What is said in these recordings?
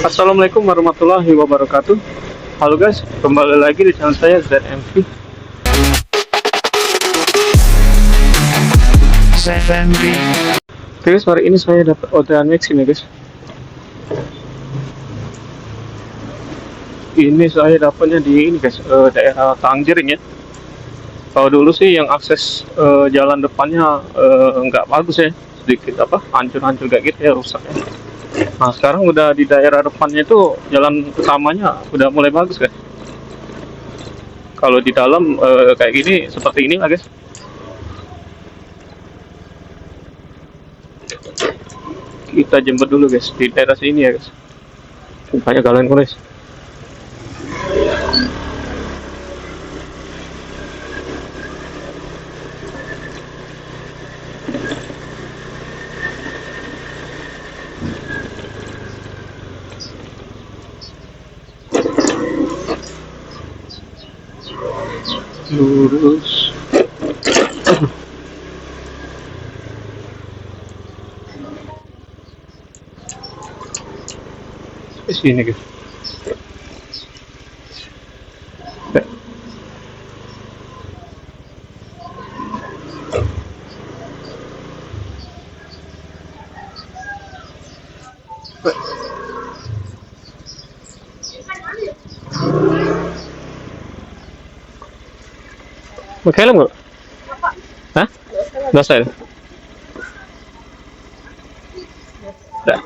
Assalamualaikum warahmatullahi wabarakatuh. Halo guys, kembali lagi di channel saya ZMV. Oke guys, hari ini saya dapat orderan Maxim ya guys. Ini saya dapatnya di ini guys, daerah Tanggiring ya. Kalau dulu sih yang akses jalan depannya nggak bagus ya, sedikit hancur-hancur kayak gitu ya, rusak ya. Nah sekarang udah di daerah depannya itu jalan utamanya udah mulai bagus guys. Kalau di dalam kayak gini seperti ini lah guys. Kita jemput dulu guys di daerah sini ya guys. Banyak kalian guys. Lurus. Di sini guys. Pakai helm nggak? Hah? Nggak usah ya? Udah.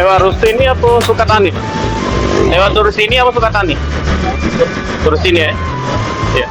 Lewat Rusti ini apa Sukatani? Lewat Turus ini apa Sukatani? Turus ini ya? Iya.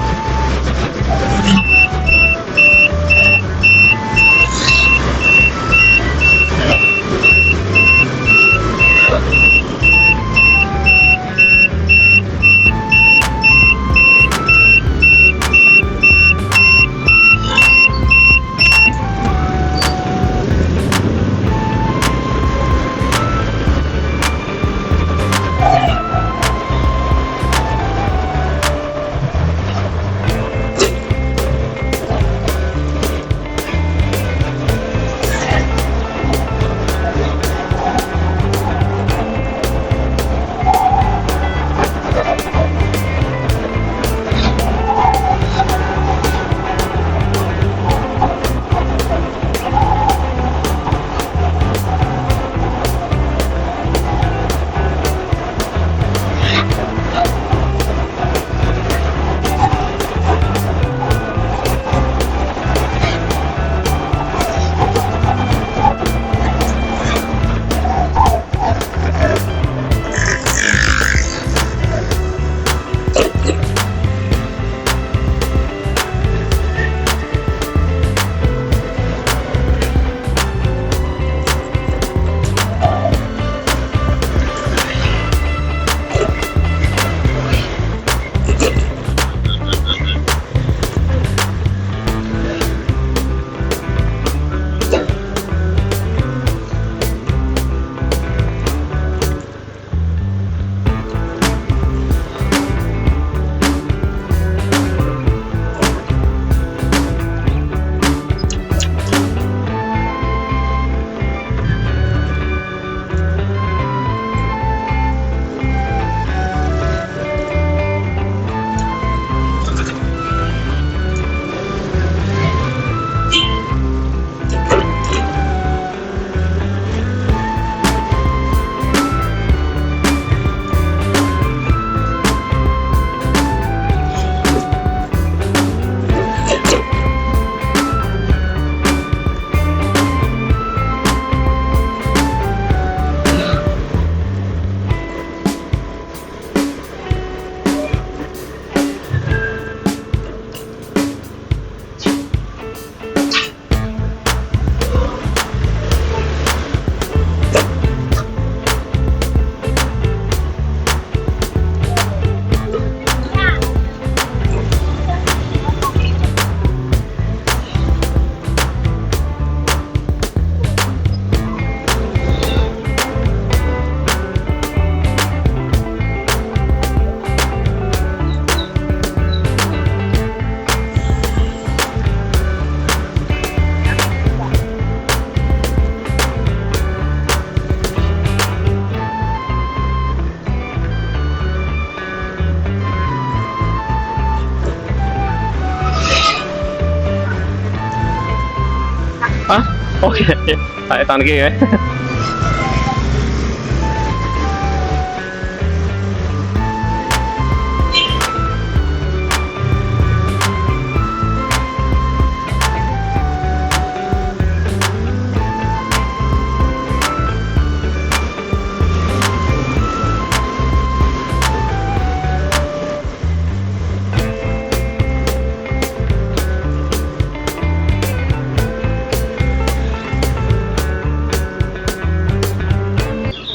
Hah? Oh iya, iya. Tarik tangan kiri ya.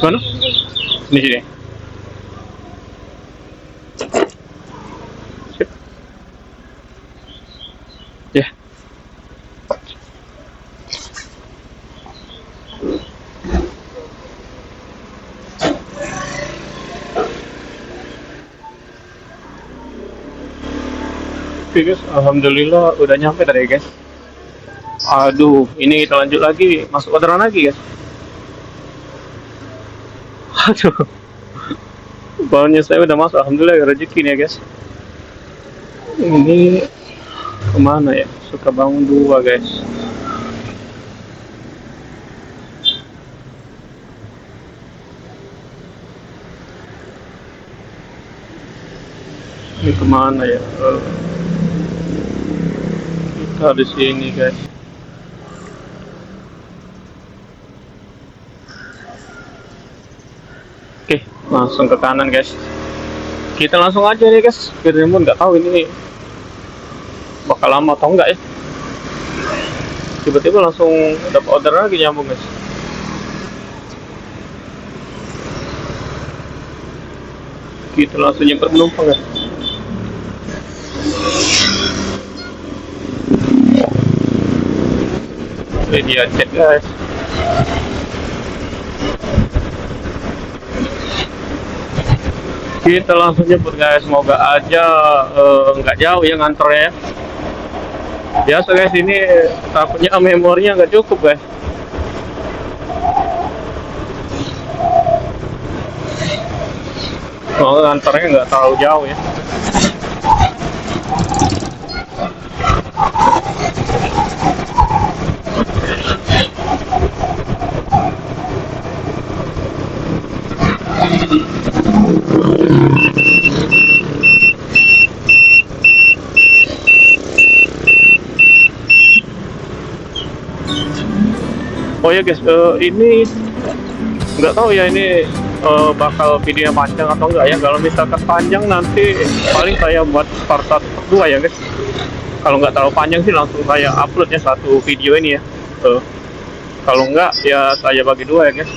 Mana? Di sini. Sip. Ya. Oke guys, alhamdulillah udah nyampe tadi guys. Aduh, ini kita lanjut lagi, masuk orderan lagi guys. Aduh, bahannya saya udah masuk, alhamdulillah rezeki nih ya guys. Ini kemana ya? Sukabangun 2 guys. Ini kemana ya? Kita di sini guys. langsung ke kanan guys. Kita langsung aja nih guys, kita pun nggak tahu ini bakal lama atau enggak ya. Tiba-tiba langsung dapat order lagi nyambung guys. Kita langsung nyamper penumpang guys. Ini dia cek guys. Kita langsung jemput guys, semoga aja nggak jauh ya nganternya. Biasa guys, ini takutnya memorinya nggak cukup guys. Oh, nganternya nggak terlalu jauh ya. Oh ya guys, ini nggak tahu ya ini bakal video panjang atau enggak ya. Kalau misalkan panjang nanti paling saya buat part 1 part 2 ya guys. Kalau nggak terlalu panjang sih langsung saya upload ya satu video ini ya. Kalau enggak ya saya bagi dua ya guys.